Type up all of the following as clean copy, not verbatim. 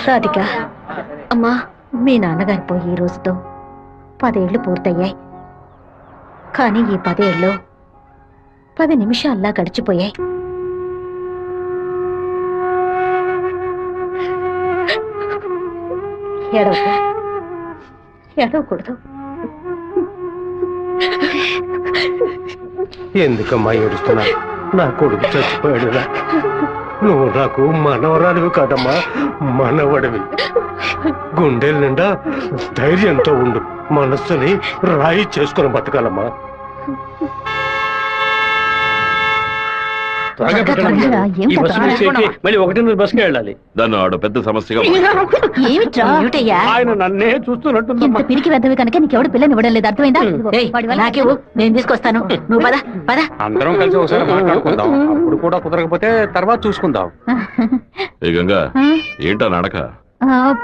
రాధిక అమ్మా, మీ నాన్నగారు పోయి ఈ రోజుతో 10 ఏళ్లు పూర్తయ్యాయి. కానీ ఈ 10 ఏళ్ళు 10 నిమిషాల్లా గడిచిపోయాయి. ఏడవకూడదు. ఎందుకమ్మా ఏడుస్తున్నా? నా కొడుకు చచ్చిపోయాడురా. నువ్వు నాకు మనవరాలివి కాదమ్మా, మనవడివి. గుండెల నిండా ధైర్యంతో ఉండు. మనస్సుని రాయి చేసుకుని బతకాలమ్మా. మళ్ళీ 1 బస్కి వెళ్ళాలి. దాన్ని ఆడ పెద్ద సమస్యగా ఆయన నన్నే చూస్తున్నట్టు. పిరికి వెద్దవి కనుక నీకెవడు పిల్లని ఇవ్వడం లేదు, అర్థమైందా? నాకేవు, నేను తీసుకొస్తాను. నువ్వు పద పద. అందరం కలిసి ఒకసారి మాట్లాడుకుందాం. అప్పుడు కూడా కుదరకపోతే తర్వాత చూసుకుందాం. గంగా, ఏంటా నడక?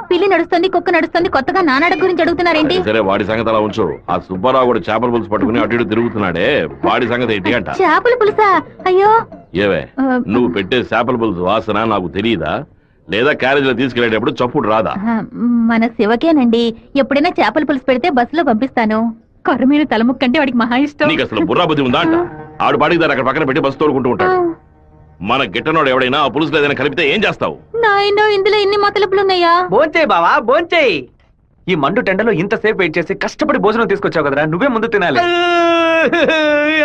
పిల్లి నడుస్తుంది, కుక్క నడుస్తుంది, కొత్తగా నానాడక గురించి అడుగుతున్నారేంటి? సరే, వాడి సంగతి అలా ఉంచు. ఆ సుబ్బారావు కూడా చేపల పులుసు పట్టుకుని అటు ఇటు తిరుగుతున్నాడే, వాడి సంగతి ఏంటి అంట? చేపల పులుసా? అయ్యో, ఏవే, నువ్వు పెట్టే చేపల పులుసు వాసన నాకు తెలియదా? లేదా క్యారేజ్ లో తీసుకెళ్లేటప్పుడు చప్పుడు రాదా? మన శివకేనండి. ఎప్పుడైనా చేపల పులుసు పెడితే బస్సులో పంపిస్తాను. కొర్రమీను తలముక్కంటే వాడికి మహా ఇష్టం. నీకు అసలు బుర్రాబుద్ధి ఉందా అంట? ఆడు పాడికి దాన్ని అక్కడ పక్కన పెట్టి బస్సు తోడుకుంటూ ఉంటాడు. మన గిట్టనోడు ఎవడైనా ఆ పులుసులో ఏదైనా కలిపితే ఏం చేస్తావు? నాయనో, ఇందులో ఇన్ని మతలపులున్నాయా? భోంచేయి బావా, భోంచేయి. ఈ మండు టెండలో ఇంతసేపు వెయిట్ చేసి కష్టపడి భోజనం తీసుకొచ్చావు కదరా, నువ్వే ముందు తినాలి.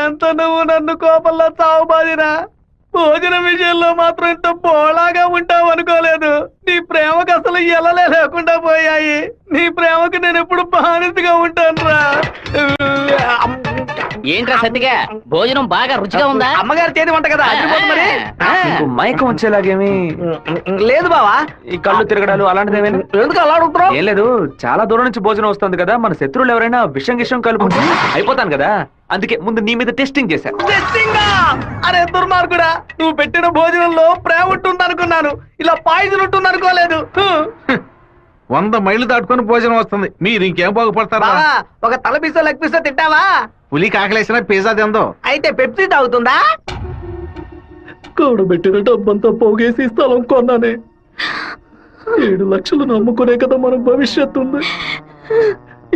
ఎంత నువ్వు నన్ను కోపంలో చావు బాదిరా. భోజనం విషయంలో మాత్రం ఇంత బోళాగా ఉంటావు అనుకోలేదు. నీ ప్రేమకు అసలు ఎలలే లేకుండా పోయాయి. నీ ప్రేమకు నేను ఎప్పుడు బానిసగా ఉంటాను రా. ఏంట్రా సత్తిగా, భోజనం బాగా రుచిగా ఉందా? అమ్మగారు చేతి వంట కదా, మరి మైకం వచ్చేలాగేమి లేదు బావా. ఈ కళ్ళు తిరగడాలు అలాంటిది ఎందుకు అలా అడుగుతున్నావు? ఏం లేదు, చాలా దూరం నుంచి భోజనం వస్తుంది కదా, మన శత్రువులు ఎవరైనా విషం కలుపుకుంటే అయిపోతాను కదా, అందుకే ముందు నీ మీద టెస్టింగ్ చేశా. అరే దుర్మార్గుడా, నువ్వు పెట్టిన భోజనంలో ప్రేమ ఉంటుంది అనుకున్నాను, ఇలా పాయిజన్ ఉంటుంది అనుకోలేదు. 100 మైళ్ళు దాటుకుని భోజనం వస్తుంది, మీరు ఇంకేం బాగుపడతారా? ఒక తల పీసో లెగ్ పీసో తింటావా? పులి కాకలేసిన పిజ్జా తిందో. అయితే పెప్సీ తాగుతుందా? కూడబెట్టిన డబ్బంతా పోగేసి స్థలం కొన్నానే. 7 లక్షలు నమ్ముకునే కదా మన భవిష్యత్తు ఉంది.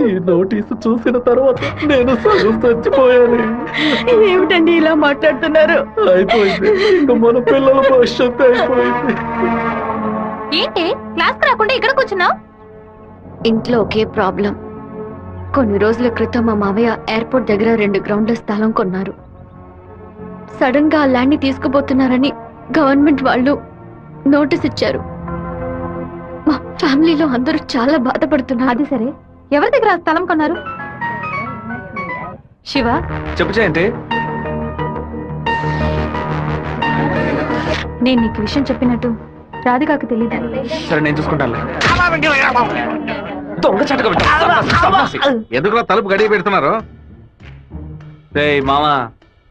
ఈ నోటీసు చూసిన తర్వాత నేను సగం చచ్చిపోయాను. ఏమిటండి ఇలా మాట్లాడుతున్నారు? అయిపోయింది, ఇంకా మన పిల్లల భవిష్యత్తు అయిపోయింది. ఏంటి క్లాస్ రాకుండా ఇక్కడ కూర్చున్నావు? ఇంట్లో ఒకే ప్రాబ్లం. కొన్ని రోజుల క్రితం మా మావయ్య ఎయిర్పోర్ట్ దగ్గర 2 గ్రౌండ్ల స్థలం కొన్నారు. సడన్ గా ఆ ల్యాండ్ ని తీసుకుపోతున్నారని గవర్నమెంట్ వాళ్ళు నోటీస్ ఇచ్చారు. మా ఫ్యామిలీలో అందరూ చాలా బాధపడుతున్నారు. అది సరే, ఎవరి దగ్గర ఆ స్థలం కొన్నారు? శివ, చెప్పు జయంతి. నేను నీకు విషయం చెప్పినట్టు రాధికాకు తెలియదు. సరే, నేను చూసుకుంటాను. దొంగ చటక ఎందుకు తలుపు గడియ పెడుతున్నారు? రేయ్ మామా,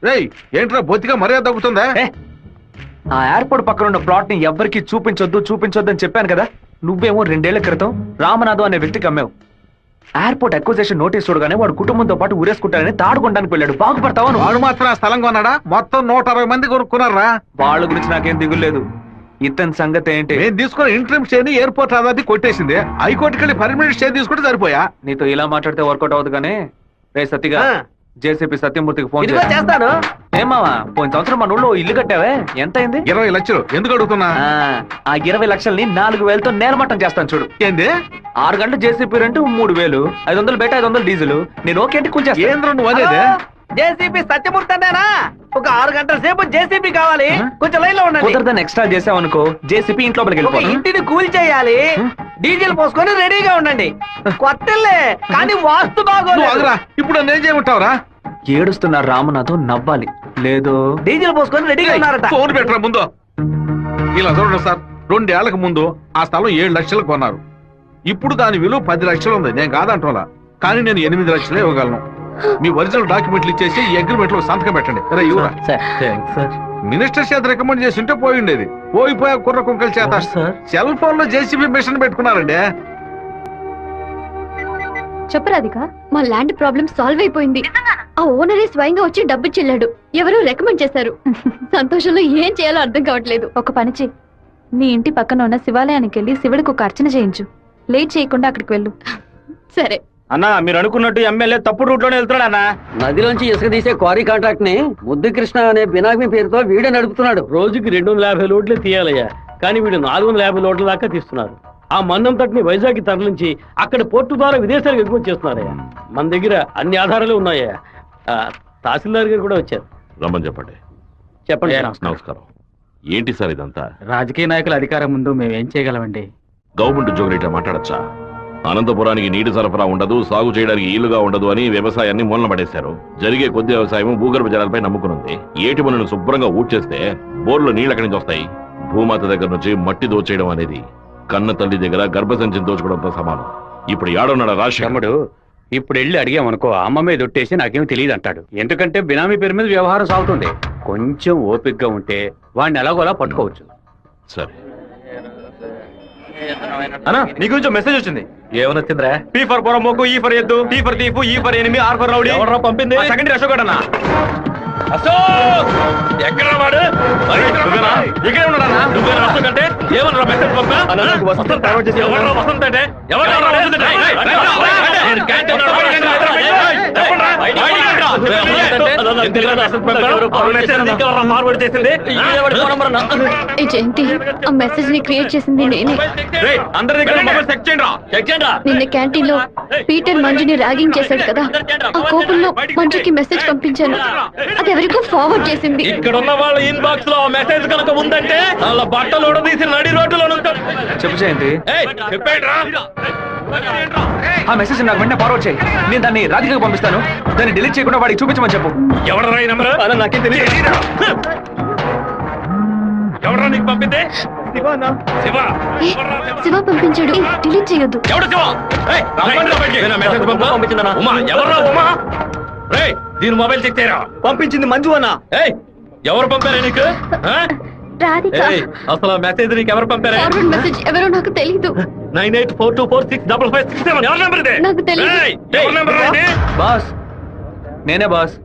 రేయ్ ఏంట్రా బొత్తిగా మర్యాద తగ్గుతుందా? ఆ ఎయిర్పోర్ట్ పక్కన ఉన్న ప్లాట్ ని ఎవ్వరికి చూపించొద్దు అని చెప్పాను కదా. నువ్వేమో 2 ఏళ్ల క్రితం రామనాథం అనే వ్యక్తికి అమ్మావు. ఎయిర్పోర్ట్ అక్విజిషన్ నోటీస్ చూడగానే వాడు కుటుంబంతో పాటు ఊరేసుకుంటారని తాడుకొనడానికి వెళ్ళాడు. బాగుపడతావా? వాడు మాత్రం ఆ స్థలం కొన్నాడా? మొత్తం 160 మంది కొనుక్కున్నారా? వాళ్ళ గురించి నాకేం దిగులేదు. ఇతని సంగతి ఏంటి? నేను తీసుకున్న ఇంట్రీమ్ స్టే ని ఎయిర్పోర్ట్ అథారిటీ కొట్టేసింది. హైకోర్టుకి వెళ్ళి పర్మనెంట్ స్టే తీసుకుంటే సరిపోయా. నీతో ఇలా మాట్లాడితే వర్కౌట్ అవుతుంది కానీ. రే సత్తిగా, జేసీపీ సత్యమూర్తికి ఫోన్ చేస్తాను. ఏమావా, పోయిన సంవత్సరం మన ఊళ్ళో ఇల్లు కట్టావే, ఎంత అయింది? 20 లక్షలు. ఎందుకు అడుగుతున్నా? ఆ 20 లక్షల్ని 4,000తో నేలమట్టం చేస్తాను చూడు. ఏంది? 6 గంటలు జేసీపీ రెంట్ 3,000, 500 బయట 500 డీజిల్. నేను ఓకే అంటే కూల్చేస్తా. ఏంద్ర నువ్వు అనేదే? జేసీపీ సత్యమూర్తి అన్నానా? ఒక 6 గంటల సేపు జేసీపీ కావాలి, కొంచెం లైన్ లో ఉండండి. కుదరదని ఎక్స్ట్రా చేసావనుకో జేసీపీ ఇంట్లో ఇంటిని కూల్ చేయాలి, డీజిల్ పోసుకొని రెడీగా ఉండండి. కొత్తలే కానీ వాస్తు బాగోలేదు. ఇప్పుడు నేను చేయమంటావురా? ఏడుస్తున్నారు రామనాథం, నవ్వాలి. లేదు, డీజిల్ పోసుకొని రెడీగా ఉన్నారట. ఫోన్ పెట్టరా ముందు. ఇలా చూడండి సార్, 2 ఏళ్లకు ముందు ఆ స్థలం 7 లక్షలు కొన్నారు. ఇప్పుడు దాని విలువ 10 లక్షలు ఉంది. నేను కాదంటోలా, కానీ నేను 8 లక్షలే ఇవ్వగలను. మీ ఒరిజినల్ డాక్యుమెంట్లు ఇచ్చేసి ఈ అగ్రిమెంట్ లో సంతకం పెట్టండి. మినిస్టర్ చేత రికమెండ్ చేసి ఉంటే పోయి ఉండేది. పోయిపోయా కుర్ర కుంకల చేత సెల్ ఫోన్ లో జేసీబీ మిషన్ పెట్టుకున్నారండి. చెప్పు రాధిక, మా ల్యాండ్ ప్రాబ్లం సాల్వ్ అయిపోయింది. ఆ ఓనరే స్వయంగా వచ్చి డబ్బు చెల్లాడు. ఎవరో రికమెండ్ చేశారు. సంతోషంలో ఏం చేయాలో అర్థం కావట్లేదు. ఒక పని చెయ్యి, నీ ఇంటి పక్కన ఉన్న శివాలయానికి వెళ్ళి శివుడికి ఒక అర్చన చేయించు. లేట్ చేయకుండా అక్కడికి వెళ్ళు. సరే. అన్నా మీరు అనుకున్నట్టు ఎమ్మెల్యే తప్పుడు రూట్ లోనే వెళ్తున్నాడు అన్న. నదిలోంచి ఇసుక తీసే క్వారీ కాంట్రాక్ట్ ని ముద్దు కృష్ణ అనే బినామీ పేరుతో వీడే నడుపుతున్నాడు. రోజుకి 250 లోడ్లే తీయాలయ్యా, కానీ వీడు 450 లోడ్ల దాకా తీస్తున్నారు. ఆ మన్నం తట్టుని వైజాగ్ తరలించి అక్కడ పోర్టు ద్వారా విదేశాలకు ఎగుమతి చేస్తున్నారయ్యా. మన దగ్గర అన్ని ఆధారాలు ఉన్నాయా. తహసీల్దార్ గారు కూడా వచ్చారు. రమ్మని చెప్పండి. చెప్పండి. నమస్కారం. ఏంటి సార్ ఇదంతా? రాజకీయ నాయకుల అధికారం ముందు మేమేం చేయగలమండి? గవర్నమెంట్ ఉద్యోగులు ఇట్లా మాట్లాడచ్చా? అనంతపురానికి నీటి సరఫరా ఉండదు, సాగు చేయడానికి ఇల్లుగా ఉండదు అని వ్యవసాయాన్ని మూలన పడేశారు. జరిగే కొద్ది వ్యవసాయం భూగర్భ జలాలపై నమ్ముకునుంది. ఏటి పనులను శుభ్రంగా ఊడ్చేస్తే బోర్లో నీళ్ళు ఎక్కడి నుంచి వస్తాయి? భూమాత దగ్గర నుంచి మట్టి దోచేయడం అనేది కన్న తల్లి దగ్గర గర్భసంచిని దోచుకోవడంతో సమానం. ఇప్పుడు ఏడున్నాడు రాష్ట్రముడు. ఇప్పుడు వెళ్ళి అడిగామనుకో అమ్మ మీద ఒట్టేసి నాకేం తెలియదు అంటాడు. ఎందుకంటే బినామీ పేరు మీద వ్యవహారం సాగుతుంది. కొంచెం ఓపికగా ఉంటే వాడిని ఎలాగోలా పట్టుకోవచ్చు. సరే అన్నా నీ గురించి మెసేజ్ వచ్చింది. ఏమనొచ్చిందిరా? పీ ఫర్ పొరమోకు, ఈ ఫర్ ఎద్దు, టీ ఫర్ తీపు, E for enemy, R for rowdy. ఎవరు పంపింది? సెకండరీ అశోక్ అన్న. అశోక్ ఎక్కడ వాడు? ఇక్కడే ఉన్నాడన్నా. నువ్వే అశోక్ అంటే ఏమన్నా మెసేజ్ పంపా? వసంత అంటే ఈ జయంతి ఆ మెసేజ్ ని క్రియేట్ చేసింది నేనే. అందరి దగ్గర మొబైల్ చెక్ చేయండి. నిన్న క్యాంటీన్ లో పీటర్ మంజుని ర్యాగింగ్ చేశాడు కదా, ఆ కోపంలో మంజుకి మెసేజ్ పంపించాను. అది ఎవరికో ఫార్వర్డ్ చేసింది. ఇక్కడ ఉన్న వాళ్ళ ఇన్బాక్స్ లో మెసేజ్ కనుక ఉందంటే వాళ్ళ బట్టలు తీసి నడి రోడ్డులో చెప్పు జయంతి. చెప్పేట్రా. ఆ మెసేజ్ నాకు వెంటనే ఫార్వర్డ్ చేయి. నేను దాన్ని రాధికకు పంపిస్తాను. దాన్ని డిలీట్ చేయకుండా వాడికి చూపించమని చెప్పు. ఎవడరా ఈ నంబర్? నాకేం తెలియదు. ఎవడరా నీకు పంపితే? శివ. శివ పంపించాడు. డిలీట్ చేయొద్దు. ఎవడు శివ? మెసేజ్ పంపించిందన్నా. ఉమా ఎవర్రా ఉమా? రేయ్ దీని మొబైల్ చెక్ చేయరా. పంపించింది మంజు అన్న. ఏయ్ ఎవరు పంపారా నీకు? రాధిక. అసలు ఆ మెసేజ్ నీకు ఎవరు పంపారా? ఫార్వర్డ్ మెసేజ్ ఎవరో నాకు తెలీదు. 9842465557 ఎవరి నెంబర్ ఇది? నాకు తెలీదు. ఎవరి నెంబర్ ఇది? బాస్ నేనే బాస్.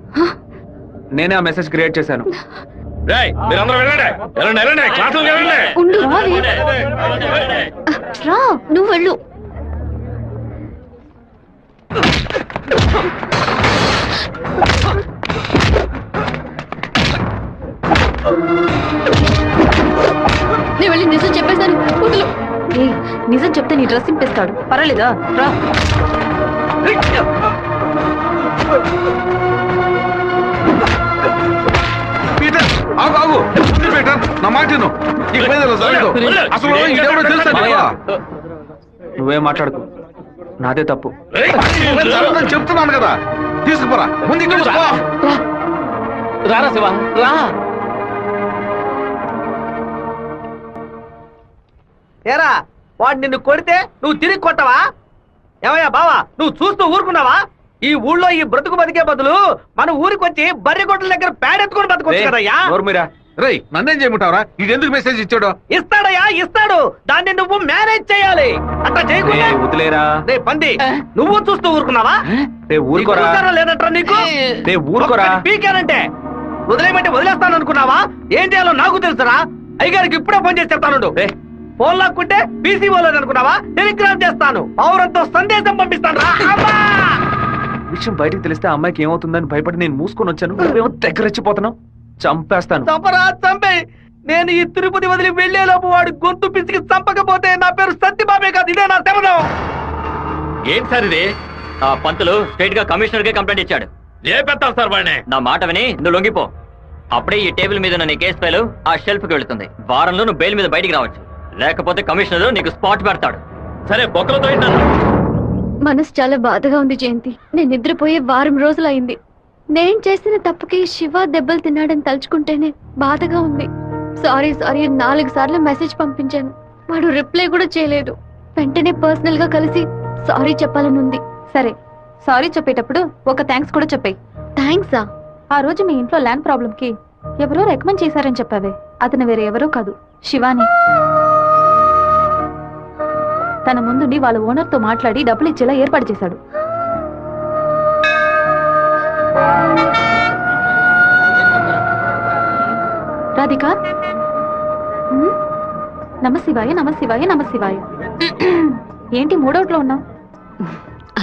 నేనే ఆ మెసేజ్ క్రియేట్ చేశాను. రేయ్ మీరందరూ వెళ్ళండి క్లాసులు వెళ్ళండి. ఉండు రావే. రా నువ్వు వెళ్ళు. నేను వెళ్ళి నిజం చెప్పేశాను. వదులు. నిజం చెప్తే నీ డ్రెస్ ఇంపిస్తాడు. పర్వాలేదా? రా. పీటర్ ఆగు. పీటర్ నా మాట విను. ఇక మీద ఇలా జరగదు. అసలు ఇదెవరో తెలుసా నీకు? నువ్వేం మాట్లాడుకో, నాదే తప్పు. జరగదని చెప్తున్నాను కదా. తీసుకుపోరా ముందు ఇక్కడ నుంచి పో. రారా శివ రా. ఏరా వాడు నిన్ను కొడితే నువ్వు తిరిగి కొట్టవా? ఏమయ్యా బావా, నువ్వు చూస్తూ ఊరుకున్నావా? ఈ ఊళ్ళో ఈ బ్రతుకు బతికే బదులు మన ఊరికి వచ్చి బర్రె గొడ్ల దగ్గర పేడెత్తుకొని బతకొచ్చు కదయ్యా. నోర్మీరా. రేయ్ నన్నేం చేయమంటావరా? ఇది ఎందుకు మెసేజ్ ఇచ్చాడు? ఇస్తాడయ్యా ఇస్తాడు. దాన్ని నువ్వు మేనేజ్ చేయాలి. అట్లా చేయకుండా వదిలేరా. రే పంది, నువ్వు చూస్తూ ఊరుకున్నావా? ఊరుకోరా. లేదంటారా నీకు? ఊరుకోరా. పీకానంటే వదిలేయమంటే వదిలేస్తాను అనుకున్నావా? ఏం చేయాలో నాకు తెలుసురా. అయ్యగారికి ఇప్పుడే ఫోన్ చేసి చెప్తాను. ఫోన్ లాక్కుంటే పీసీఓలో అనుకున్నావా? టెలిగ్రామ్ చేస్తాను. పౌరంతో సందేశం పంపిస్తాను. విషయం బయటకు తెలిస్తే అమ్మాయికి ఏమవుతుందని భయపడి నేను మూసుకొని వచ్చాను. నువ్వేమో దగ్గరెచ్చిపోతున్నావు. చంపేస్తాను. చంపరా చంపే. నేను ఈ తిరుపతి వదిలి వెళ్లేలోపు వాడు గొంతు పిసికి చంపకపోతే నా పేరు సత్యబాబే కాదు. ఇదే నా శపథం. ఏంటి సార్ ఇది? ఆ పంతులు స్ట్రైట్ గా కమిషనర్ కే కంప్లైంట్ ఇచ్చాడు. లేపెత్తాను సార్ వాడిని. నా మాట విని నువ్వు లొంగిపో. అప్పుడే ఈ టేబుల్ మీద ఉన్న నీ కేసు ఫైలు ఆ షెల్ఫ్ కి వెళుతుంది. వారంలో నువ్వు బెయిల్ మీద బయటికి రావచ్చు. లేకపోతే కమిషనర్ నీకు స్పాట్ పెడతాడు. సరే బొక్కలతో ఏంటన్నా? మనసు చాలా బాధగా ఉంది జయంతి. నేను నిద్రపోయే వారం రోజులైంది. నేను చేసిన తప్పుకి శివ దెబ్బలు తిన్నాడని తలుచుకుంటేనే బాధగా ఉంది. సారీ 4 సార్లు మెసేజ్ పంపించాను. వాడు రిప్లై కూడా చేయలేదు. వెంటనే పర్సనల్ గా కలిసి సారీ చెప్పాలని ఉంది. సరే, సారీ చెప్పేటప్పుడు ఒక థ్యాంక్స్ కూడా చెప్పేయి. థ్యాంక్సా? ఆ రోజు మీ ఇంట్లో ల్యాండ్ ప్రాబ్లం కి ఎవరో రికమెండ్ చేశారని చెప్పావే, అతను వేరే ఎవరో కాదు, శివాని. తన ముందుండి వాళ్ళ ఓనర్ తో మాట్లాడి డబ్బులు ఇచ్చేలా ఏర్పాటు చేశాడు. రాధిక హ్మ్? నమ శివాయ నమ శివాయ నమ శివాయ ఏంటి మూడోట్లో ఉన్నావు?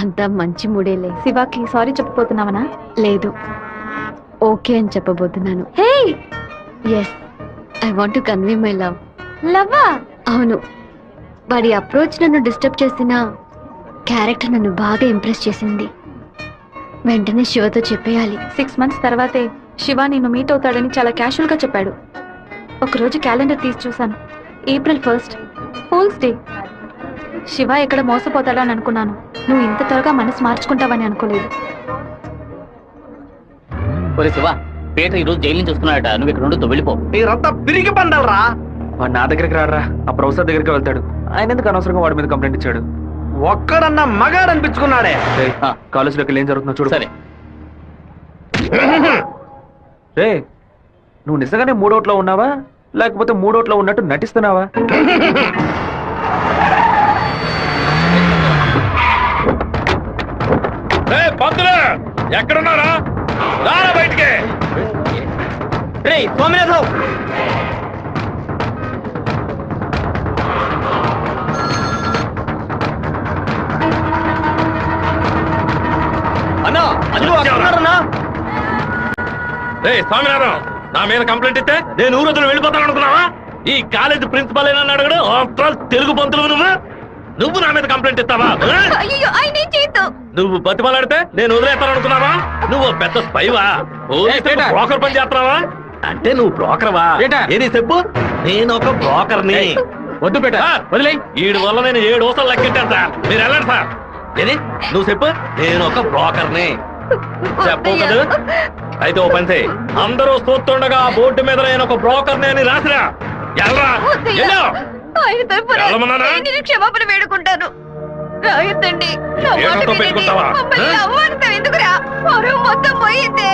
అంతా మంచి మూడేలే. శివాకి సారీ చెప్పిపోతున్నావనా? లేదు, ఓకే అని చెప్పబోతున్నాను. Hey, yes, I want to convey my love. లవ్వా? అవును, వాడి అప్రోచ్ నన్ను డిస్టర్బ్ చేసిన క్యారెక్టర్ నన్ను బాగా ఇంప్రెస్ చేసింది. వెంటనే శివతో చెప్పేయాలి. 6 months తర్వాతే శివ నిన్ను మీట్ అవుతాడని చాలా క్యాషువల్ గా చెప్పాడు. ఒకరోజు క్యాలెండర్ తీసి చూశాను. April 1st, fools day. Shiva ఎక్కడ మోసపోతాడని అనుకున్నాను. నువ్వు ఇంత త్వరగా మనసు మార్చుకుంటావని అనుకోలేదు. ఒరే శివ, పీటర్ ఈరోజు జైలు నుంచి వస్తున్నాడట. నువ్వు ఇక్కడ నుండి వెళ్ళిపో. మీరంతా పిరిగి పండాలరా. వాడు నా దగ్గరికి రాడరా, ఆ ప్రొఫెసర్ దగ్గరికి వెళ్తాడు. ఆయన ఎందుకు అనవసరంగా వాడి మీద కంప్లైంట్ ఇచ్చాడు? ఒక్కడన్నా మగాడు అనిపించుకున్నాడే. కాలేజీలోకి ఏం జరుగుతుందో చూడు. సరే. రే, నువ్వు నిజంగానే మూడోట్లో ఉన్నావా లేకపోతే మూడోట్లో ఉన్నట్టు నటిస్తున్నావా? ఎక్కడున్నారా? బయటికి రే సోమనాథం, అన్నా అది అన్నారన్నా. స్వామినారాయణ, నా మీద కంప్లైంట్ ఇస్తే నేను ఊరొద్దులు వెళ్ళిపోతాను అనుకున్నావా? ఈ కాలేజ్ ప్రిన్సిపల్ ఏనా అడగడు? తెలుగు పంతులు నువ్వు నా మీద కంప్లైంట్ ఇస్తావా? నువ్వు బతిమలాడితే నేను వదిలేస్తాను అనుకున్నావా? నువ్వు పెద్ద స్పైవా? బ్రోకర్ పని చేస్తున్నావా? అంటే నువ్వు బ్రోకర్వా? ఏది చెప్పు. నేను ఒక బ్రోకర్ని. వద్దు పెట్ట వదిలే. వీడి వల్ల నేను 7 ఊసలు లెక్కెట్టాను సార్. మీరు వెళ్ళండి సార్. ఏది నువ్వు చెప్పు. నేను ఒక బ్రోకర్ని చెప్పు కదా. అయితే ఓ పని చేయి, అందరూ చూస్తుండగా బోర్డు మీద నేను ఒక బ్రోకర్ని అని రాసిరా. క్షమాపణ వేడుకుంటాను. రాయొద్దండి. పెట్టుకుంటావా? ఎందుకురా మొత్తం పోయిందే.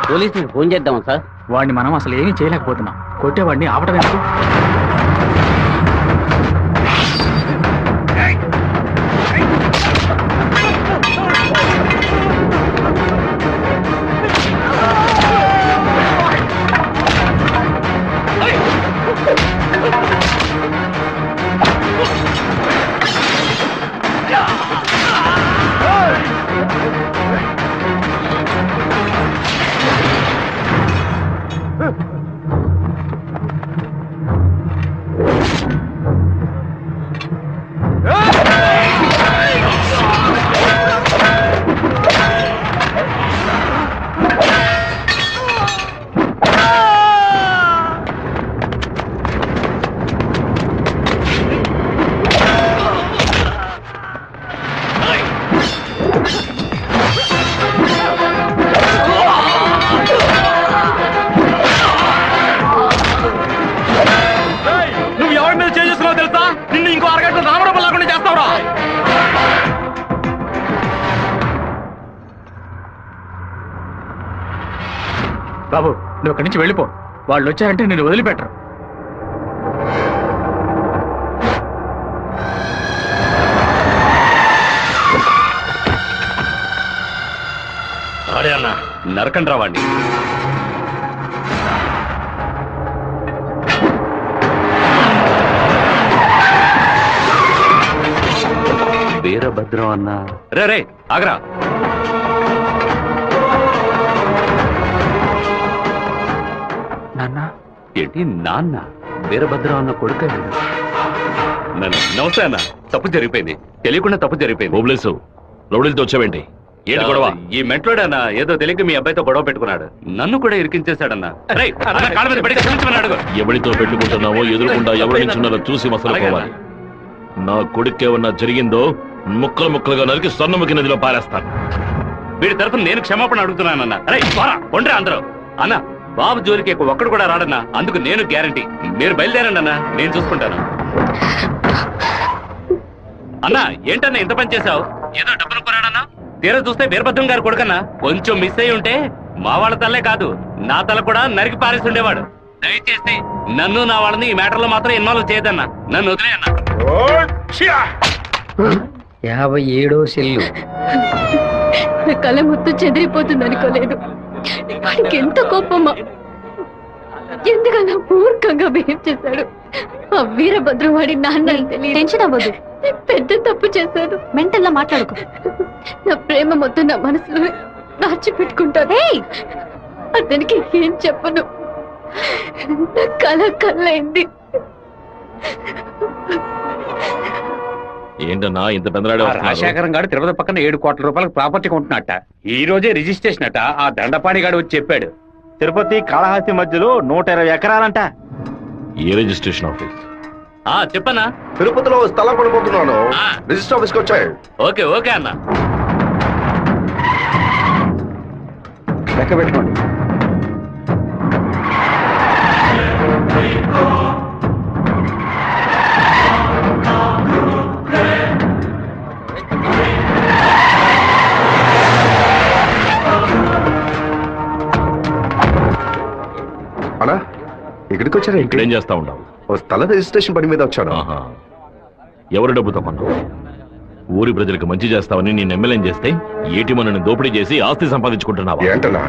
పోలీసులకు ఫోన్ చేద్దాం సార్. వాడిని మనం అసలు ఏమీ చేయలేకపోతున్నాం. కొట్టేవాడిని ఆపటం ఎందుకు? నువ్వు ఎవరి మీద చేసుకున్నావు తెలుసా? నిన్ను ఇంకో అరగంట రామరూపం లేకుండా చేస్తావురా. బాబు, నువ్వు ఇక్కడి నుంచి వెళ్ళిపో. వాళ్ళు వచ్చారంటే నేను వదిలిపెట్టరు. ఆడే అన్న నరకండి రావండి. వీరభద్రం అన్న. రే ఆగరా. నాన్న ఏంటి నాన్న? వీరభద్రం అన్న కొడుక. నమస్తే అన్న. తప్పు జరిగిపోయింది, తెలియకుండా తప్పు జరిగిపోయింది. ఓబ్లేసు రౌడీలతో వచ్చావేంటి? ఏంటి గొడవ? ఈ మెంట్లోడన్నా ఏదో తెలియక మీ అబ్బాయితో గొడవ పెట్టుకున్నాడు. నన్ను కూడా ఇరికించేశాడన్నా. ఎవరితో పెట్టుకుంటున్నావో ఎదురుకుండా ఎవరు నిల్చున్నారో చూసి మసలు పోవాలి. నా కొడుకేమన్నా జరిగిందో ముక్కలు ముక్కలుగా నరికి స్వర్ణముఖి నదిలో పారేస్తాను. వీడి తరఫున నేను క్షమాపణ అడుగుతున్నానన్నా. అరే కొండ్రా అందరూ. అన్న బాబు జోలికి ఒక్కడు కూడా రాడన్నా, అందుకు నేను గ్యారంటీ. మీరు బయలుదేరండి అన్నా, నేను చూసుకుంటాను. అన్నా ఏంటన్నా ఇంత పని చేశావు? ఏదో డబ్బులు కొన్నాడన్నా, తీరా చూస్తే వీరభద్రం గారు కొడుకన్నా. కొంచెం మిస్ అయి ఉంటే మా వాళ్ళ తల్లే కాదు నా తల కూడా నరికి పారేసి ఉండేవాడు. దయచేసి నన్ను నా వాళ్ళని ఈ మ్యాటర్లో మాత్రం ఇన్వాల్వ్ చేయదన్నా, నన్ను వదిలేయన్నా. 57వ సెల్లు. నా కళ మొత్తం చెదిరిపోతుంది అనుకోలేదు. వాడికి ఎంత కోపమా, ఎందుకలా మూర్ఖంగా బిహేవ్ చేశాడు. ఆ వీరభద్రం వాడి నాన్న టెన్షన్ అవ్వదు, పెద్ద తప్పు చేశాడు. మెంటల్లా మాట్లాడుకో. నా ప్రేమ మొత్తం నా మనసులో దాచిపెట్టుకుంటాను. అతనికి ఏం చెప్పను. నా కళ కళ్ళైంది. ఏంటన్నా ఇంత పెద్దరాడే రాజశేఖరం గారు తిరుపతి పక్కన 7 కోట్ల రూపాయలకు ప్రాపర్టీ కొంటున్నట్ట. ఈ రోజే రిజిస్ట్రేషన్ అట. ఆ దండపాణి గారు వచ్చి చెప్పాడు. తిరుపతి కాళహస్తి మధ్యలో 120 ఎకరాలంట. ఏ రిజిస్ట్రేషన్ ఆఫీస్? చెప్పనా? తిరుపతిలో స్థలం కొనుక్కుంటున్నాను. రిజిస్టర్ ఆఫీస్కి వచ్చాయి. ఓకే ఓకే అన్న. లెక్క పెట్టుకోండి. అన్నా ఇక్కడికి వచ్చారా? ఇక్కడేం చేస్తా ఉన్నావు? ఓ స్థల రిజిస్ట్రేషన్ పని మీద వచ్చాను. ఆహా. ఎవరి డబ్బుతో కొన్నావు? ఊరి ప్రజలకు మంచి చేస్తావని నేను ఎమ్మెల్యేం చేస్తే ఏటిమనని దోపిడీ చేసి ఆస్తి సంపాదించుకుంటున్నావా? ఏంటన్నా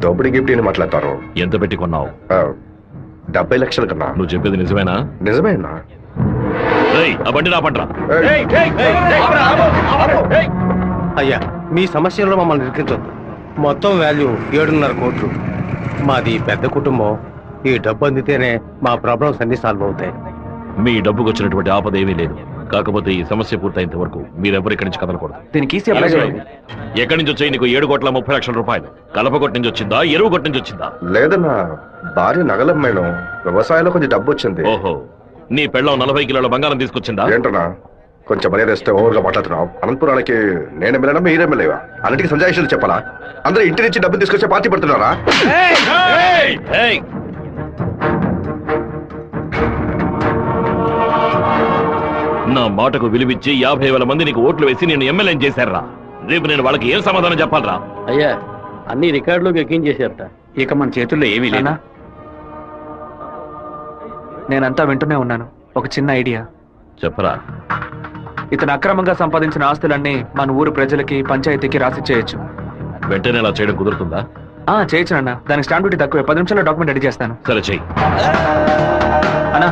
దోపిడీ గిఫ్ట్ అని మాట్లాడతారు? ఎంత పెట్టి కొన్నావు? 70 లక్షల కన్నా. నువ్వు చెప్పేది నిజమేనా? నిజమేనా? ఆ బండి రాపండ్రా. అయ్యా మీ సమస్యల్లో మమ్మల్ని ఇరికించొద్దు. మొత్తం వాల్యూ 7.5 కోట్లు. మాది పెద్ద కుటుంబం. ఈ డబ్బు అందితేనే మా ప్రాబ్లమ్స్ అన్ని సాల్వ్ అవుతాయి. మీ డబ్బుకు వచ్చినటువంటి ఆపద ఏమీ లేదు. కాకపోతే ఈ సమస్య పూర్తయినంత వరకు మీరెవరు ఇక్కడి నుంచి కదలకూడదు. దీనికి ఎక్కడి నుంచి వచ్చాయి నీకు 7,30,00,000 రూపాయలు? కలపకొట్టి నుంచి వచ్చిందా, ఎరువు కొట్టి నుంచి వచ్చిందా? లేదన్నా, భార్య నగలం మేడం. వ్యవసాయంలో కొంచెం డబ్బు వచ్చింది. ఓహో, నీ పెళ్ళం 40 కిలోల బంగారం తీసుకొచ్చిందా? ఏంటన్నా కొంచెం మర్యాద ఇస్తే ఓవర్గా మాట్లాడుతున్నావు. అనంతపురానికి నేను ఎమ్మెల్యేనా మీరు ఎమ్మెల్యేవా? అన్నిటికీ సంజాయిషులు చెప్పాలా? అందరూ ఇంటి నుంచి డబ్బులు తీసుకొచ్చే పార్టీ పడుతున్నారా? నా మాటకు విలువిచ్చి 50,000 మంది నీకు ఓట్లు వేసి నేను ఎమ్మెల్యేం చేశారా? రేపు నేను వాళ్ళకి ఏం సమాధానం చెప్పాలరా? అయ్యా అన్ని రికార్డులోకి ఎక్కించేశారట. ఇక మన చేతుల్లో ఏమీ లేదు. నేనంతా వింటూనే ఉన్నాను. ఒక చిన్న ఐడియా చెప్పరా. ఇతను అక్రమంగా సంపాదించిన ఆస్తులన్నీ మన ఊరు ప్రజలకి, పంచాయతీకి రాసి చేయొచ్చు. వెంటనే అలా చేయడం కుదురుతుందా? చేయొచ్చు అన్న. దానికి స్టాంప్ డ్యూటీ తక్కువే. 10 నిమిషాల్లో డాక్యుమెంట్ రెడీ చేస్తాను. సరే చెయ్యి. అన్నా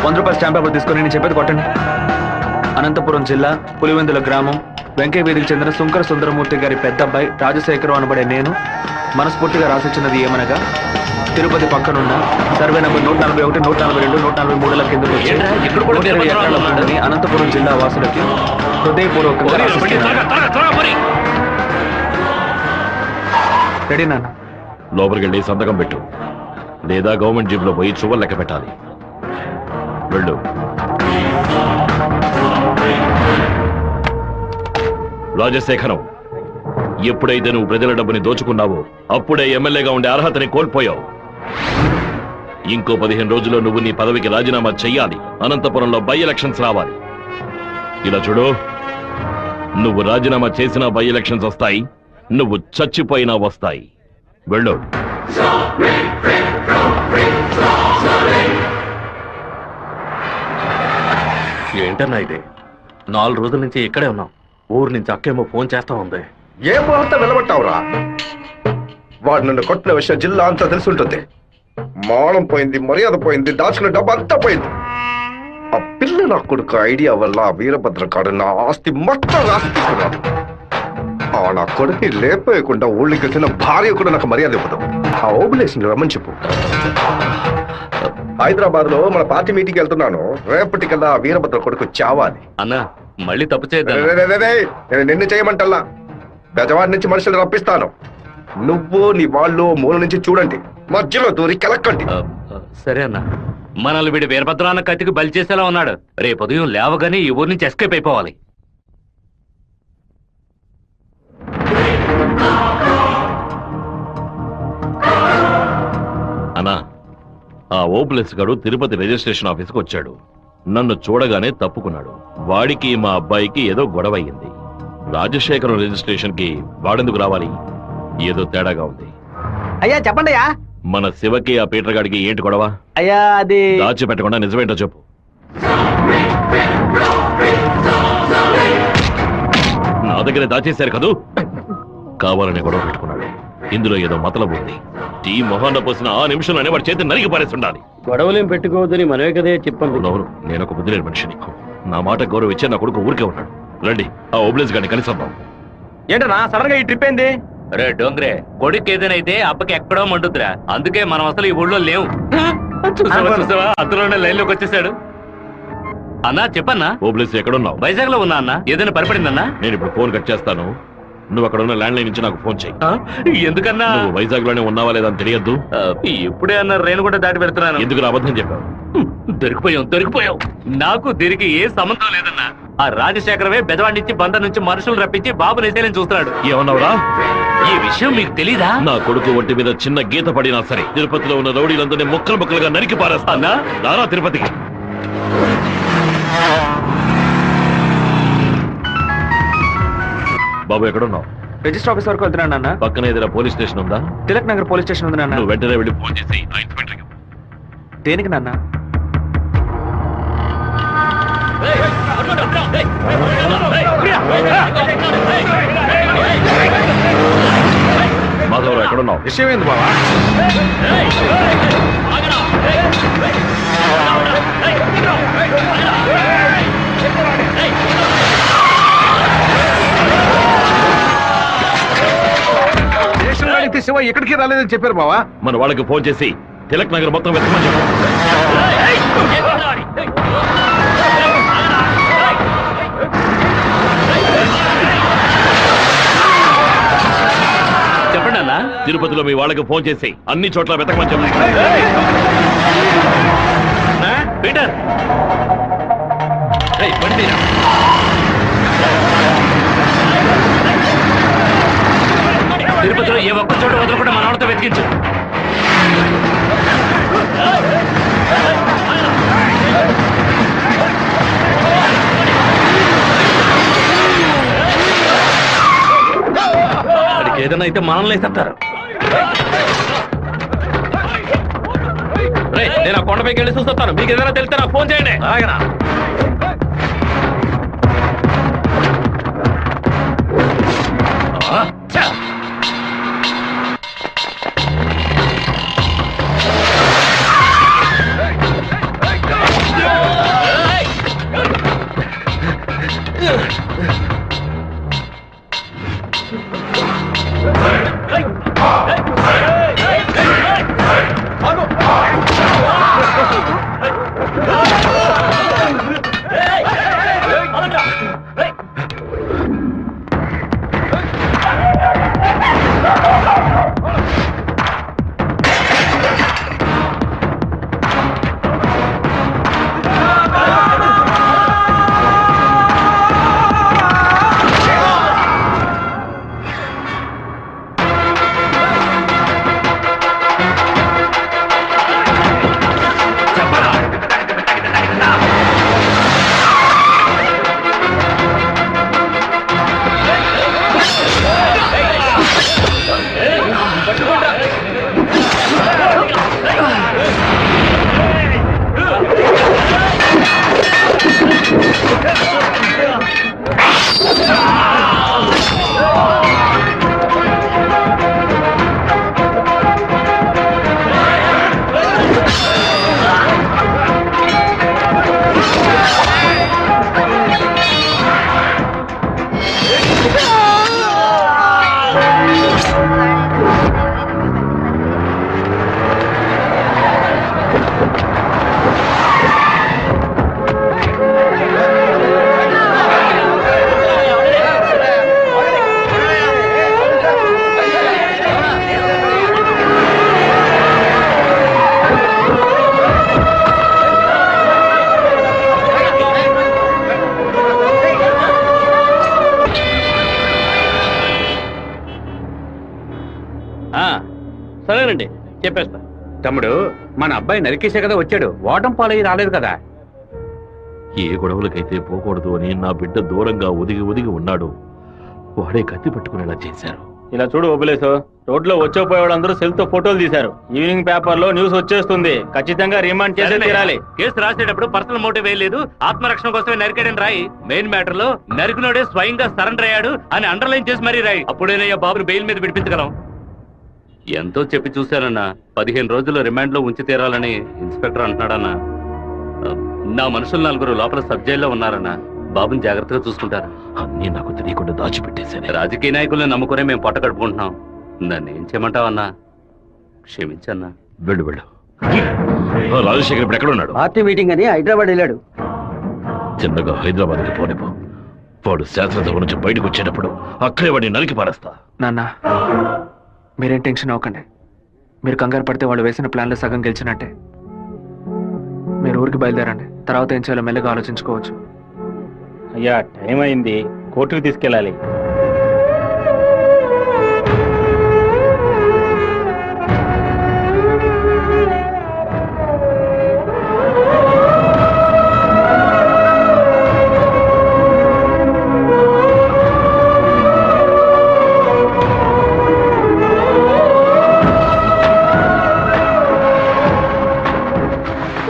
100 రూపాయల స్టాంప్ పేపర్ తీసుకొని నేను చెప్పేది కొట్టండి. అనంతపురం జిల్లా పులివెందుల గ్రామం వెంకయ్య వీధికి చెందిన శుంకర సుందరమూర్తి గారి పెద్ద అబ్బాయి రాజశేఖరం అనబడే నేను మనస్ఫూర్తిగా రాసిచ్చినది ఏమనగా, తిరుపతి పక్కనున్న సర్వే నంబర్ 141, 142, 143ల కిందకు వచ్చి 120 ఎకరాల భూమిని అనంతపురం జిల్లా వాసులకి హృదయపూర్వకంగా రాసిస్తున్నాను. రెడీ నాన్న? లోపలికి వెళ్ళి సంతకం పెట్టు, లేదా గవర్నమెంట్ జీబ్ లో పోయి చువ్వలు లెక్క పెట్టాలి. వెళ్ళు. రాజశేఖరం, ఎప్పుడైతే నువ్వు ప్రజల డబ్బుని దోచుకున్నావో అప్పుడే ఎమ్మెల్యేగా ఉండే అర్హతని కోల్పోయావు. ఇంకో 15 రోజుల్లో నువ్వు నీ పదవికి రాజీనామా చెయ్యాలి. అనంతపురంలో బై ఎలక్షన్స్ రావాలి. ఇలా చూడు, నువ్వు రాజీనామా చేసినా బై ఎలక్షన్స్ వస్తాయి, నువ్వు చచ్చిపోయినా వస్తాయి. వెళ్ళు. ఏంటన్నా ఇది? 4 రోజుల నుంచి ఇక్కడే ఉన్నాం. ఊరు నుంచి అక్కేమో ఫోన్ చేస్తా ఉంది. ఏ ముహూర్త వెళ్ళబట్టావురా? వాడు నన్ను కొట్టిన విషయం జిల్లా అంతా తెలుసుంటుంది. మానం పోయింది, మర్యాద పోయింది, దాచుకున్న డబ్బు అంతా పోయింది. ఆ పిల్ల నా కొడుకు ఐడియా వల్ల వీరభద్రకాడు నా ఆస్తి మొత్తం రాసి తీసుకున్నాడు. నా కొడుకుని లేపేయకుండా ఊళ్ళకి వచ్చిన భార్య కూడా నాకు మర్యాద ఇవ్వదు. ఆ ఓబులేషన్ రమ్మని చెప్పు. హైదరాబాద్ లో మన పార్టీ మీటింగ్ వెళ్తున్నాను. రేపటికల్లా వీరభద్ర కొడుకు చావాలి. అన్నా మళ్ళీ తప్పు చేద్దాం. నేను నిన్ను చేయమంటల్లా, బెజవాడి నుంచి మనుషులు రప్పిస్తాను. నువ్వు నీ వాళ్ళు మూల నుంచి చూడండి, మధ్యలో దూరి కెలక్కండి. సరే అన్నా. మనల్ని వీడి వీరభద్రాన్న కత్తికి బలి చేసేలా ఉన్నాడు. రేపు ఉదయం లేవగానే ఈ ఊరి నుంచి ఎస్కేప్ అయిపోవాలి. అన్నా, ఆ ఓప్లెస్ గడు తిరుపతి రిజిస్ట్రేషన్ ఆఫీస్కి వచ్చాడు. నన్ను చూడగానే తప్పుకున్నాడు. వాడికి మా అబ్బాయికి ఏదో గొడవ అయ్యింది. రాజశేఖరం రిజిస్ట్రేషన్ కి వాడెందుకు రావాలి? ఏదో తేడాగా ఉంది. అయ్యా చెప్పండి అయ్యా. మన శివకి ఆ పీటర్ గాడికి ఏంటి గొడవ? అయ్యా అది దాచిపెట్టకుండా నిజమేంటో చెప్పు. నా దగ్గర దాచేశారు కదూ. కావాలని గొడవ పెట్టుకున్నాడు. ఇందులో ఏదో మతలబు ఉంది. టీ మొహాన్న పోసిన ఆ నిమిషంలోనే వాడి చేతి నరికి పారేస్తుండాలి. గొడవలేం పెట్టుకోవద్దని మనమే కదే చెప్పండి. అవును, నేను ఒక బుద్ధి లేని మనిషిని. నా మాట గౌరవం ఇచ్చే నా కొడుకు ఊరికే ఉన్నాడు. రండి, ఆ ఓబ్లేస్ గారిని కనిసందాం. ఏంటన్నా సడన్ గా ఈ ట్రిప్ ఏంది? రే డోంగ్రే, కొడుకు ఏదైతే అప్పకి ఎక్కడో మండుద్రా. అందుకే మనం అసలు ఈ ఊళ్ళో లేవు. చూసావా అందులోనే లైన్ లోకి వచ్చేసాడు. అన్నా చెప్పన్నా. ఓబ్లేస్ ఎక్కడున్నావు? వైజాగ్ లో ఉన్నా అన్న. ఏదైనా పడిపడిందన్నా? నేను ఇప్పుడు ఫోన్ కట్ చేస్తాను. నువ్వు అక్కడ ఉన్న ల్యాండ్ లైన్ నుంచి నాకు ఫోన్ చేయి. ఎందుకన్నా? నువ్వు వైజాగ్ లోనే ఉన్నావా లేదా అని తెలియద్దు. ఇప్పుడే అన్న రేణు కూడా దాటి పెడుతున్నాను. ఎందుకు అబద్ధం చెప్పావు? దొరికిపోయావు. నాకు దీనికి ఏ సంబంధం లేదన్నా. ఆ రాజశేఖరమే బెదవాడిచ్చి బందర్ నుంచి మనుషులు రప్పించి బాబు నేసేలని చూస్తున్నాడు. ఏమన్నావురా? ఈ విషయం మీకు తెలీదా? నా కొడుకు ఒంటి మీద చిన్న గీత పడినా సరే తిరుపతిలో ఉన్న రౌడీలందరినీ ముక్కలు ముక్కలుగా నరికి పారేస్తానా? నారా తిరుపతికి. బాబు ఎక్కడున్నావు? రిజిస్టర్ ఆఫీస్ వరకు వెళ్తున్నాను నాన్న. పక్కన ఏదైనా పోలీస్ స్టేషన్ ఉందా? తిలక్ నగర్ పోలీస్ స్టేషన్ ఉంది నాన్న. నువ్వు వెంటనే వెళ్ళి ఫోన్ చేసి ఆ ఇన్స్పెక్టర్కి. దేనికి నాన్న? మాధవరావు ఎక్కడున్నావు? విషయం ఏంది బావా? స్టేషన్ అడిగితే శివ ఎక్కడికి రాలేదని చెప్పారు బావా. మన వాళ్ళకి ఫోన్ చేసి తిలక్ నగర్ మొత్తం వెతకమని చెప్పు. చెప్పండి అన్నా. తిరుపతిలో మీ వాళ్ళకి ఫోన్ చేసి అన్ని చోట్ల వెతకమని చెప్పు. పీటర్ తిరుపతిలో ఏ ఒక్క చోట వదలకుండా మన వాళ్ళతో వెతికించు. వాడికి ఏదైనా అయితే మనల్ని వేసేస్తారు. నేను ఆ కొండపైకి వెళ్ళి చూస్తాను. మీకు ఏదైనా తెలిస్తే నాకు ఫోన్ చేయండి. అలాగనా? సరేనండి, చెప్పేస్తా. తమ్ముడు, మన అబ్బాయి నరికేసే కదా వచ్చాడు, ఓటం పాలయ్యి రాలేదు కదా. ఏ గొడవలకైతే పోకూడదు అని నా బిడ్డ దూరంగా ఒదిగి ఒదిగి ఉన్నాడు. వాడే కత్తి పట్టుకునేలా చేశారు. ఇలా చూడు ఓబులేసు, రోడ్లో వచ్చేపోయేవాళ్ళందరూ సెల్ తో ఫోటోలు తీశారు. ఈవినింగ్ పేపర్ లో న్యూస్ వచ్చేస్తుంది. ఖచ్చితంగా రిమాండ్ చేసే తీరాలి. కేసు రాసేటప్పుడు పర్సనల్ మోటివ్ వేయలేదు, ఆత్మరక్షణ కోసమే నరికాడని రాయి. మెయిన్ మ్యాటర్ లో నరికినోడే స్వయంగా సరెండర్ అయ్యాడు అని అండర్లైన్ చేసి మరీ రాయి. అప్పుడేనయ్యా బాబుని బెయిల్ మీద విడిపించగలం. ఎంతో చెప్పి చూశానన్నా, 15 రోజులు రిమాండ్ లో ఉంచి తీరాలని ఇన్స్పెక్టర్ అంటున్నాడన్నా. నా మనుషులు 4 లోపల సబ్ జైల్లో ఉన్నారన్నా. బాబుని జాగ్రత్తగా చూసుకుంటారు. అన్నీ నాకు తెలియకుండా దాచిపెట్టేశాను. రాజకీయ నాయకులను నమ్ముకునే మేము పొట్ట కడుపుకుంటున్నాం. నన్ను ఏం చేయమంటావన్నా? క్షమించన్నా. వెళ్ళు వెళ్ళు. రాజశేఖర్ ఇప్పుడు ఎక్కడ ఉన్నాడు? పార్టీ మీటింగ్ అని హైదరాబాద్ వెళ్ళాడు. చిన్నగా హైదరాబాద్కి పోనిపో. వాడు శాస్త్రసభ నుంచి బయటకు వచ్చేటప్పుడు అక్కడే వాడిని నరికి పారేస్తా. నాన్న, మీరేం టెన్షన్ అవ్వకండి. మీరు కంగారు పడితే వాళ్ళు వేసిన ప్లాన్లో సగం గెలిచినట్టే. మీరు ఊరికి బయలుదేరండి. తర్వాత ఏం చేయాలో మెల్లగా ఆలోచించుకోవచ్చు. అయ్యా, టైం అయింది, కోర్టుకు తీసుకెళ్ళాలి.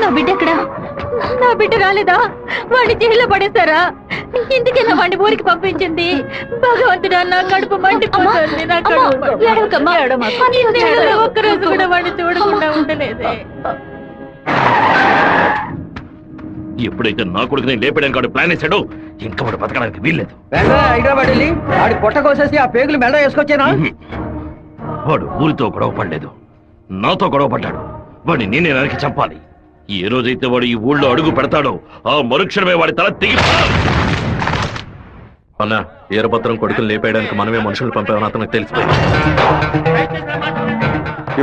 నా బిడ్డ ఎక్కడా? నా బిడ్డ రాలేదా? వాడిని జైల్లో పడేశారా? ఇందుకేనా వాడిని ఊరికి పంపించింది? భగవంతుడా, నా కడుపు మండిపోతుంది. నా ఒక్కరోజు కూడా వాడిని చూడకుండా ఉండలేదే. ఎప్పుడైతే నా కొడుకుని లేపడానికి వాడు ప్లాన్ వేశాడో ఇంకా వాడు బతకడానికి వీల్లేదు. హైదరాబాద్ వెళ్ళి వాడి పొట్ట కోసేసి ఆ పేగులు మెడ వేసుకొచ్చానా? వాడు ఊరితో గొడవ పడలేదు, నాతో గొడవ పడ్డాడు. వాడిని నేనే నరికి చంపాలి. ఏ రోజైతే వాడు ఈ ఊళ్ళో అడుగు పెడతాడో ఆ మరుక్షణమే వాడి తల తెగి. అన్న, ఈరభద్రం కొడుకులు లేపేయడానికి మనమే మనుషులు పంపామని అతనికి తెలిసిపోయింది.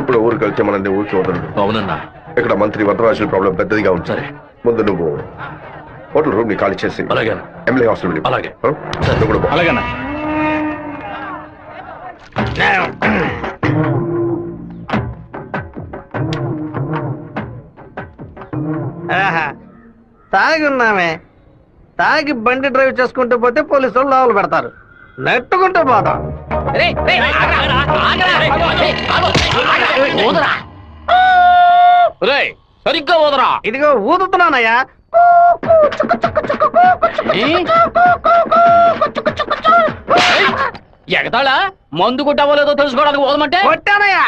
ఇప్పుడు ఊరికి వెళ్తే మనల్ని ఊరికి వదలడు. అవునన్నా. ఇక్కడ మంత్రి వరదరాజుల ప్రాబ్లం పెద్దదిగా ఉంది. సరే, ముందు నువ్వు హోటల్ రూమ్ ని ఖాళీ చేసి అలాగే ఎమ్మెల్యే హాస్టల్ అలాగే. నువ్వు కూడా పో. అలాగేనా? తాగి ఉన్నామే, తాగి బండి డ్రైవ్ చేసుకుంటూ పోతే పోలీసు వాళ్ళు లోపల పెడతారు. నెట్టుకుంటూ పోతాం. సరిగ్గా ఊదరా. ఇదిగో ఊదుతున్నానయ్యా. ఎగతాళా? మందు కొట్టవలేదో తెలుసుకోవడానికి పోదమంటే కొట్టానయ్యా.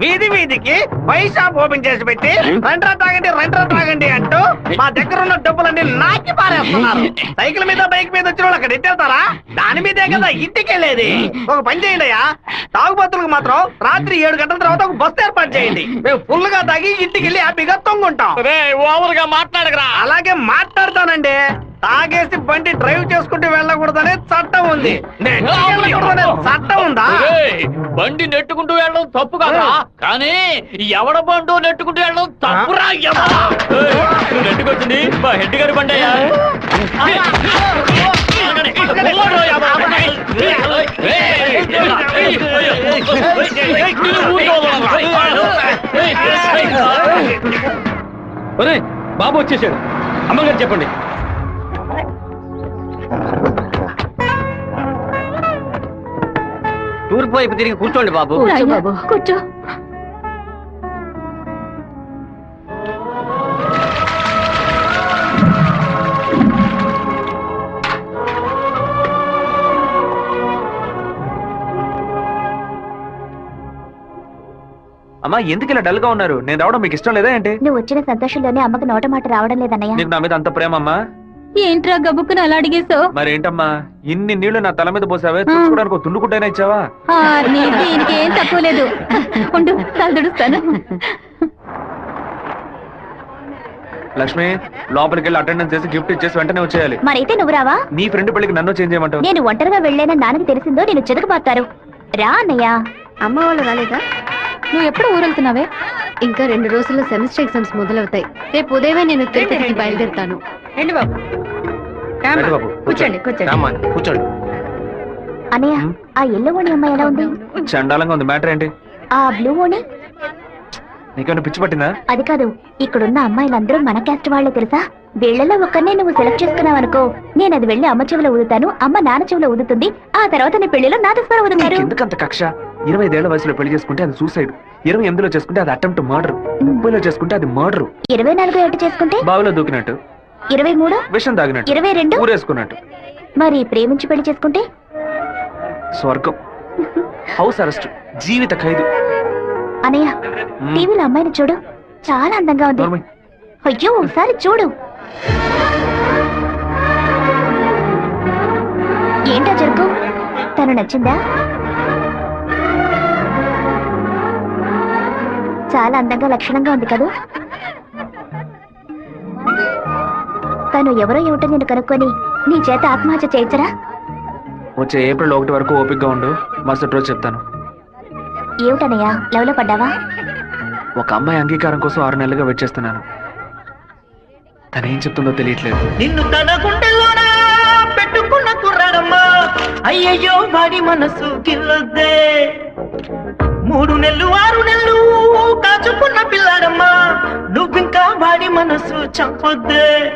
వీధి వీధికి వైన్ షాప్ ఓపెన్ చేసి పెట్టి రెండ్రా తాగండి అంటూ మా దగ్గర ఉన్న డబ్బులన్నీ నాకి పారేస్తున్నారు. సైకిల్ మీద బైక్ మీద వచ్చిన వాళ్ళు అక్కడ ఎత్తేళ్తారా? దాని మీదే కదా ఇంటికి వెళ్ళేది. ఒక పని చేయండి అయ్యా, తాగుబోతులకు మాత్రం రాత్రి 7 గంటల తర్వాత ఒక బస్సు ఏర్పాటు చేయండి. మేము ఫుల్ గా తాగి ఇంటికి వెళ్ళి హ్యాపీగా తొంగుంటాం. ఓవర్గా మాట్లాడగరా. అలాగే మాట్లాడతానండి. తాగేసి బండి డ్రైవ్ చేసుకుంటూ వెళ్ళకూడదనే చట్టం ఉంది. చట్టం ఉందా? బండి నెట్టుకుంటూ వెళ్ళడం తప్పు కదా, కానీ ఎవడ బండు నెట్టుకుంటూ వెళ్ళడం తప్పురా. నువ్వు నెట్టుకొచ్చింది మా హెడ్ గారి బండి అయ్యా. బాబు వచ్చేసాడు. అమ్మగారు చెప్పండి. తూర్పు వైపు తిరిగి కూర్చోండి బాబు. కూర్చో. అమ్మా, ఎందుకు ఇలా డల్ గా ఉన్నారు? నేను రావడం మీకు ఇష్టం లేదా ఏంటి? నువ్వు వచ్చిన సంతోషంలోనే అమ్మకు నోట మాట రావడం లేదన్నయ్య. నీకు నా మీద అంత ప్రేమ అమ్మా? ఏంట్రా గబుక్కుని అలా అడిగేశావు? మరేంటమ్మా, ఇన్ని నీళ్లు నా తల మీద పోసావే, చూసుకోవడానికి ఒక తుండుకుంటైనా ఇచ్చావా? దీనికి ఏం తక్కువ లేదు. ఉండు, తలదుడుస్తాను. లక్ష్మి, లోపలికి వెళ్ళి అటెండెన్స్ చేసి గిఫ్ట్ ఇచ్చేసి వెంటనే వచ్చేయాలి. మరైతే నువ్వు రావా? నీ ఫ్రెండ్ పెళ్లికి నన్ను చేంజ్ చేయమంటావు? నేను ఒంటరిగా వెళ్ళానని నాన్నకి తెలిసిందో నేను చెదకబాతారు. రా అన్నయ్య. అమ్మ వాళ్ళు రాలేదా? నువ్వు ఎప్పుడు ఊరెళ్తున్నావే? ఇంకా 2 రోజుల్లో సెమిస్టర్ ఎగ్జామ్స్ మొదలవుతాయి. రేపు ఉదయమే నేను తిరుపతికి బయలుదేరుతాను. రండి బాబు. రండి బాబు, కూర్చోండి. కూర్చోండి. అన్నయ్య, ఆ ఎల్లో ఓణి అమ్మాయి ఎలా ఉంది? చండాలంగా ఉంది. మ్యాటర్ ఏంటి? ఆ బ్లూ ఓణి నీకేమైనా పిచ్చి పట్టిందా? అది కాదు, ఇక్కడున్న అమ్మాయిలందరూ మన క్యాస్ట్ వాళ్లే తెలుసా? వీళ్ళలో ఒక్కనే నువ్వు సెలెక్ట్ చేసుకున్నావు అనుకో, నేను అది వెళ్ళి అమ్మ చెవిలో ఊదుతాను, అమ్మ నాన్న చెవిలో ఊదుతుంది, ఆ తర్వాత నీ పెళ్లిలో నాదస్వరం ఊదుతారు. ఎందుకంత కక్ష? 25 ఏళ్ల వయసులో పెళ్లి చేసుకుంటే అది సూసైడ్, 28లో చేసుకుంటే అది అటెంప్ట్ మర్డర్, 30లో చేసుకుంటే అది మర్డర్, 24 ఏట చేసుకుంటే బావిలో దూకినట్టు, 23 విషం తాగినట్టు, 22 ఊరేసుకున్నట్టు. మరి ప్రేమించి పెళ్లి చేసుకుంటే స్వర్గం, హౌస్ అరెస్ట్, జీవిత ఖైదు. అనయ్య, టీవీలో అమ్మాయిని చూడు, చాలా అందంగా ఉంది. నోర్మై. అయ్యో ఒకసారి చూడు. ఏంటా జరుగు? తను నచ్చిందా? చాలా అందంగా లక్షణంగా ఉంది కదా. తను ఎవరో ఏమిటో నేను కనుక్కొని నీ చేత ఆత్మహత్య చేయించరా? వచ్చే ఏప్రిల్ 1 వరకు ఓపికగా ఉండు, మరుసటి రోజు చెప్తాను. ఏమిటనయ్యా, లవ్లో పడ్డావా? ఒక అమ్మాయి అంగీకారం కోసం 6 నెలలుగా వెయిట్ చేస్తున్నాను. తనేం చెప్తుందో తెలియట్లేదు. నిన్ను తన గుండెల్లోనా పెట్టుకున్న కుర్రాడమ్మా, అయ్యయ్యో వాడి మనసు కిల్లొద్దే. 3 నెలలు 6 నెలలు కాచుకున్న పిల్లాడమ్మా, నువ్వింకా వాడి మనసు చంపొద్దే.